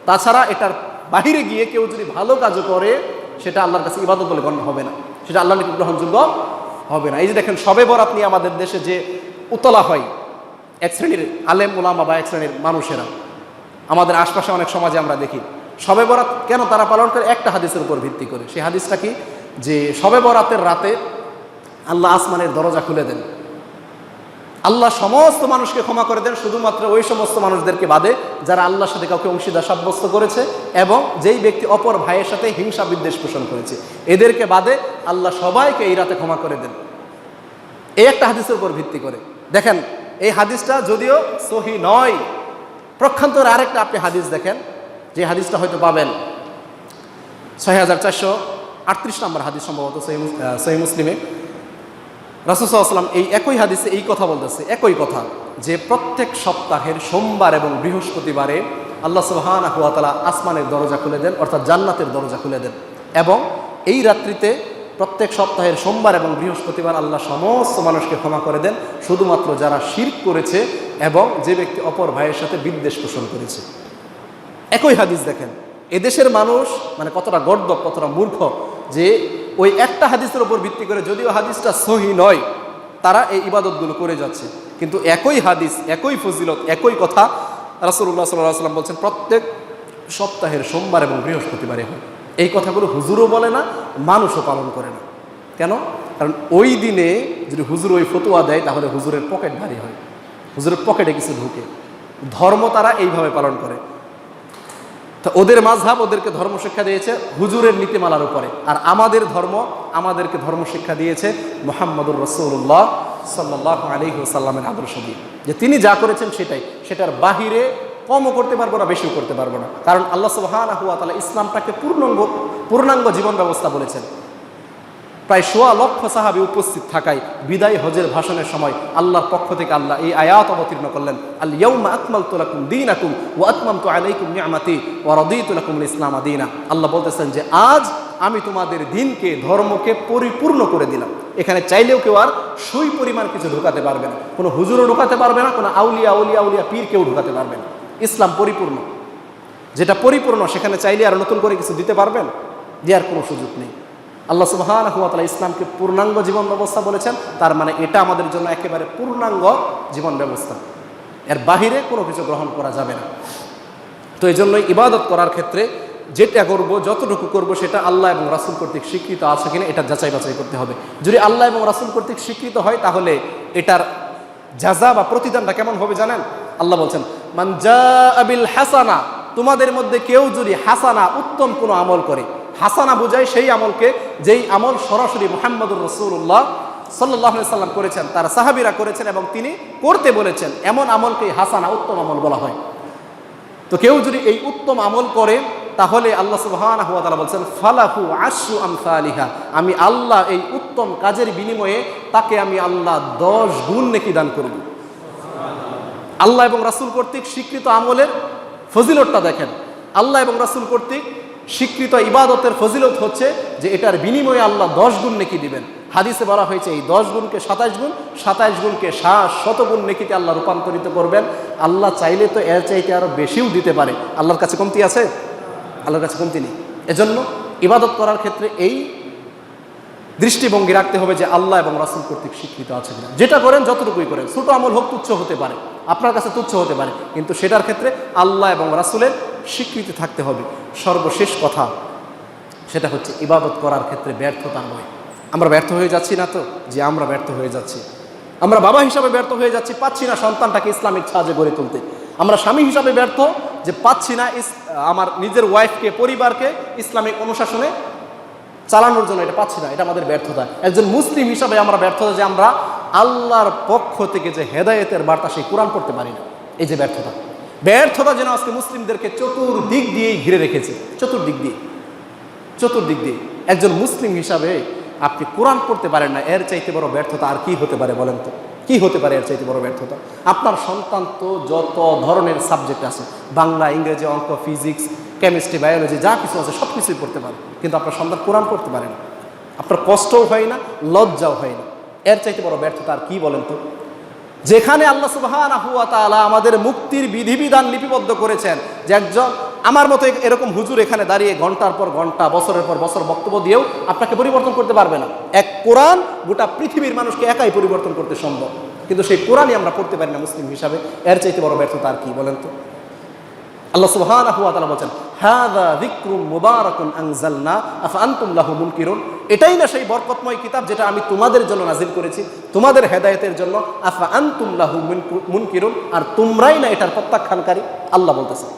তাছাড়া এটার বাহিরে গিয়ে কেউ যদি ভালো কাজও করে সেটা আল্লাহর কাছে ইবাদত বলে গণ্য হবে না, সেটা আল্লাহর নিকট গ্রহণযোগ্য হবে না। এই যে দেখেন শবে বরাত নিয়ে আমাদের দেশে যে উতলা হয়, এক শ্রেণীর আলেম ওলামা বা এক শ্রেণীর মানুষেরা, আমাদের আশপাশে অনেক সমাজে আমরা দেখি, শবে বরাত কেন তারা পালন করে? একটা হাদিসের উপর ভিত্তি করে। সেই হাদিসটা কি? যে শবে বরাতের রাতে আল্লাহ আসমানের দরজা খুলে দেন, আল্লাহ সমস্ত মানুষকে ক্ষমা করে দেন, শুধুমাত্র ওই সমস্ত মানুষদেরকে বাদে যারা আল্লাহর সাথে কাউকে অংশীদার সাব্যস্ত করেছে এবং যেই ব্যক্তি অপর ভাইয়ের সাথে হিংসা বিদ্বেষ পোষণ করেছে, এদেরকে বাদে আল্লাহ সবাইকে এই রাতে ক্ষমা করে দেন। এই একটা হাদিসের উপর ভিত্তি করে। দেখেন এই হাদিসটা যদিও সহি নয়, প্রক্ষান্তর আরেকটা আপনি হাদিস দেখেন, যে হাদিসটা হয়তো পাবেন 6438 নম্বর হাদিস, সম্ভবত সহি মুসলিমে। রাসূল সাল্লাল্লাহু আলাইহি ওয়াসাল্লাম এই একই হাদিসে এই কথা বলতেছে, একই কথা, যে প্রত্যেক সপ্তাহের সোমবার এবং বৃহস্পতিবারে আল্লাহ সুবহানাহু ওয়া তাআলা আসমানের দরজা খুলে দেন, অর্থাৎ জান্নাতের দরজা খুলে দেন, এবং এই রাত্রিতে প্রত্যেক সপ্তাহের সোমবার এবং বৃহস্পতিবার আল্লাহ সমস্ত মানুষকে ক্ষমা করে দেন, শুধুমাত্র যারা শিরক করেছে এবং যে ব্যক্তি অপর ভাইয়ের সাথে বিদ্বেষ পোষণ করেছে। একই হাদিস দেখেন, এদেশের মানুষ মানে কতটা গর্দভ, কতটা মূর্খ, যে ওই একটা হাদিসের উপর ভিত্তি করে, যদিও হাদিসটা সহি নয়, তারা এই ইবাদতগুলো করে যাচ্ছে, কিন্তু একই হাদিস, একই ফজিলত, একই কথা রাসূলুল্লাহ সাল্লাল্লাহু আলাইহি ওয়াসাল্লাম বলছেন প্রত্যেক সপ্তাহের সোমবার এবং বৃহস্পতিবারে হয়। এই কথাগুলো হুজুরও বলে না, মানুষও পালন করে না। কেন? কারণ ওই দিনে যদি হুজুর ওই ফতোয়া দেয় তাহলে হুজুরের পকেট ভারী হয়, হুজুরের পকেটে কিছু ঢুকে। ধর্ম তারা এইভাবে পালন করে। তো ওদের মাযহাব ওদেরকে ধর্ম শিক্ষা দিয়েছে হুজুরের নীতিমালার উপরে, আর আমাদের ধর্ম আমাদেরকে ধর্ম শিক্ষা দিয়েছে মুহাম্মদুর রাসূলুল্লাহ সাল্লাল্লাহু আলাইহি ওয়াসাল্লামের আদর্শ দিয়ে, যে তিনি যা করেছেন সেটাই, সেটার বাহিরে কমও করতে পারবো না, বেশিও করতে পারবো না। কারণ আল্লাহ সুবহানাহু ওয়া তাআলা ইসলামটাকে পূর্ণাঙ্গ জীবন ব্যবস্থা বলেছেন। প্রায় 1.25 লক্ষ সাহাবী উপস্থিত থাকায় বিদায় হজের ভাষণের সময় আল্লাহর পক্ষ থেকে আল্লাহ এই আয়াত অবতীর্ণ করলেন, আল ইয়াউমা আকমালতু লাকুম দীনাকুম ওয়া আতমামতু আলাইকুম নি'মাতি ওয়া রাদিতু লাকুমুল ইসলাম দীনা। আল্লাহ বলতেছেন যে আজ আমি তোমাদের দিনকে, ধর্মকে পরিপূর্ণ করে দিলাম। এখানে চাইলেও কেউ আর সুই পরিমাণ কিছু ঢুকাতে পারবে না, কোনো হুজুরও ঢুকাতে পারবে না, কোনো আউলিয়া পীর কেউ ঢুকাতে পারবে না। ইসলাম পরিপূর্ণ, যেটা পরিপূর্ণ সেখানে চাইলে আর নতুন করে কিছু দিতে পারবেন? দেওয়ার কোনো সুযোগ নেই। আল্লাহ সুবহানাহু ওয়া তাআলা ইসলামকে পূর্ণাঙ্গ জীবন ব্যবস্থা বলেছেন, তার মানে এটা আমাদের জন্য একেবারে পূর্ণাঙ্গ জীবন ব্যবস্থা, এর বাহিরে কোনো কিছু গ্রহণ করা যাবে না। তো এই জন্যই ইবাদত করার ক্ষেত্রে যেটা করবো, যতটুকু করবো, সেটা আল্লাহ এবং রাসূল কর্তৃক স্বীকৃত আছে কিনা এটা যাচাই বাছাই করতে হবে। যদি আল্লাহ এবং রাসূল কর্তৃক স্বীকৃত হয় তাহলে এটার জাযা বা প্রতিদানটা কেমন হবে জানেন? আল্লাহ বলছেন মান জাআ বিল হাসানা, তোমাদের মধ্যে কেউ যদি হাসানা উত্তম কোনো আমল করে, হাসানা বোঝায় সেই আমলকে যেই আমল সরাসরি মুহাম্মদুর রাসূলুল্লাহ সাল্লাল্লাহু আলাইহি সাল্লাম করেছেন, তার সাহাবীরা করেছেন এবং তিনি করতে বলেছেন, এমন আমলকে হাসানা উত্তম আমল বলা হয়। তো কেউ যদি এই উত্তম আমল করে তাহলে আল্লাহ সুবহানাহু ওয়া তাআলা বলছেন ফালাহু আশরু আমসালিহা, আমি আল্লাহ এই উত্তম কাজের বিনিময়ে তাকে আমি আল্লাহ 10 গুণ নেকি দান করব। আল্লাহ এবং রাসূল কর্তৃক স্বীকৃত আমলের ফজিলতটা দেখেন। আল্লাহ এবং রাসূল কর্তৃক স্বীকৃত ইবাদতের ফজিলত হচ্ছে যে এটার বিনিময়ে আল্লাহ 10 গুণ নেকি দিবেন। হাদিসে বলা হয়েছে এই 10 গুণকে 27 গুণ, 27 গুণকে 100 গুণ নেকিতে আল্লাহ রূপান্তরিত করবেন। আল্লাহ চাইলে তো এর চাইতে আরো বেশিও দিতে পারে, আল্লাহর কাছে কমতি আছে? আল্লাহর কাছে কমতি নেই। এজন্য ইবাদত করার ক্ষেত্রে এই দৃষ্টিভঙ্গি রাখতে হবে যে আল্লাহ এবং রাসূল কর্তৃক স্বীকৃত আছে কিনা। যেটা করেন যতটুকুই করেন, ছোট আমল হোক তুচ্ছ হতে পারে, আপনার কাছে তুচ্ছ হতে পারে, কিন্তু সেটার ক্ষেত্রে আল্লাহ এবং রাসূলের স্বীকৃতি থাকতে হবে। সর্বশেষ কথা সেটা হচ্ছে ইবাদত করার ক্ষেত্রে ব্যর্থতা নয়। আমরা ব্যর্থ হয়ে যাচ্ছি না তো? যে আমরা ব্যর্থ হয়ে যাচ্ছি, আমরা বাবা হিসাবে ব্যর্থ হয়ে যাচ্ছি, পাচ্ছি না সন্তানটাকে ইসলামিক সাহায্যে গড়ে তুলতে। আমরা স্বামী হিসাবে ব্যর্থ যে পাচ্ছি না আমার নিজের ওয়াইফকে, পরিবারকে ইসলামিক অনুশাসনে চালানোর জন্য, এটা পাচ্ছি না, এটা আমাদের ব্যর্থতা। একজন মুসলিম হিসাবে আমরা ব্যর্থতা যে আমরা আল্লাহর পক্ষ থেকে যে হেদায়েতের বার্তা সেই কোরআন পড়তে পারি না, এই যে ব্যর্থতা। ব্যর্থতা যেন আজকে মুসলিমদেরকে চতুর্দিক দিয়েই ঘিরে রেখেছে, চতুর্দিক দিয়ে। একজন মুসলিম হিসাবে আপনি কোরআন পড়তে পারেন না, এর চাইতে বড় ব্যর্থতা আর কি হতে পারে বলেন তো? কি হতে পারে এর চাইতে বড় ব্যর্থতা? আপনার সন্তান তো যত ধরনের সাবজেক্ট আছে, বাংলা, ইংরেজি, অঙ্ক, ফিজিক্স, কেমিস্ট্রি, বায়োলজি, যা কিছু আছে সব কিছুই পড়তে পারে, কিন্তু আপনার সন্তান কোরআন পড়তে পারে না। আপনার কষ্টও হয় না, লজ্জাও হয় না। এর চাইতে বড় ব্যর্থতা আর কি বলেন তো? যেখানে আল্লাহ সুবহানাহু ওয়া তাআলা আমাদের মুক্তির বিধিবিধান লিপিবদ্ধ করেছেন, যে একজন আমার মতো এরকম হুজুর এখানে দাঁড়িয়ে ঘন্টার পর ঘন্টা, বছরের পর বছর বক্তব্য দিয়েও আপনাকে পরিবর্তন করতে পারবে না। এক কোরআন গোটা পৃথিবীর মানুষকে একাই পরিবর্তন করতে সম্ভব, কিন্তু সেই কোরআনই আমরা পড়তে পারি না মুসলিম হিসাবে। এর চাইতে বড় ব্যর্থতা আর কি বলেন তো? আল্লাহ সুবহানাহু ওয়া তাআলা বলেন হাযা যিকরুম মুবারাকুন আনজালনা আফা আনতুম লাহু মুনকিরুন, এটাই না সেই বরকতময় কিতাব যেটা আমি তোমাদের জন্য নাজিল করেছি, তোমাদের হেদায়েতের জন্য। আফা আনতুম লাহু মুনকিরুন, আর তোমরাই না এটার প্রত্যাখ্যানকারী? আল্লাহ বলতেছেন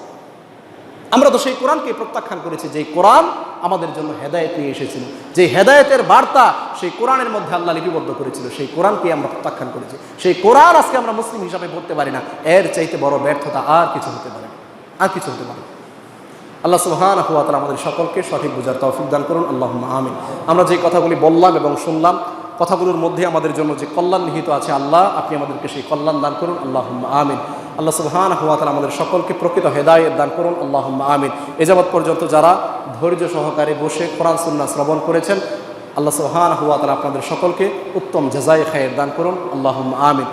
আমরা তো সেই কোরআনকে প্রত্যাখ্যান করেছি, যে কোরআন আমাদের জন্য হেদায়েত নিয়ে এসেছিল, যে হেদায়েতের বার্তা সেই কোরআনের মধ্যে আল্লাহ লিপিবদ্ধ করেছিল, সেই কোরআনকে আমরা প্রত্যাখ্যান করেছি। সেই কোরআন আজকে আমরা মুসলিম হিসাবে পড়তে পারি না। এর চাইতে বড় ব্যর্থতা আর কিছু হতে পারে না, আর কিছু হতে পারে। আল্লাহ সুবহানাহু ওয়া তাআলা আমাদের সকলকে সঠিক বুঝার তৌফিক দান করুন, আল্লাহুম্মা আমিন। আমরা যে কথাগুলি বললাম এবং শুনলাম, কথাগুলোর মধ্যে আমাদের জন্য যে কল্যাণ নিহিত আছে, আল্লাহ আপনি আমাদেরকে সেই কল্যাণ দান করুন, আল্লাহুম্মা আমিন। আল্লাহ সুবহানাহু ওয়া তাআলা আমাদের সকলকে প্রকৃত হেদায়েত দান করুন, আল্লাহুম্মা আমিন। এ যাবৎ পর্যন্ত যারা ধৈর্য সহকারে বসে কোরআন সুন্নাহ শ্রবণ করেছেন, আল্লাহ সুবহানাহু ওয়া তাআলা আপনাদের সকলকে উত্তম জাযায়ে খায়ের দান করুন, আল্লাহুম্মা আমিন।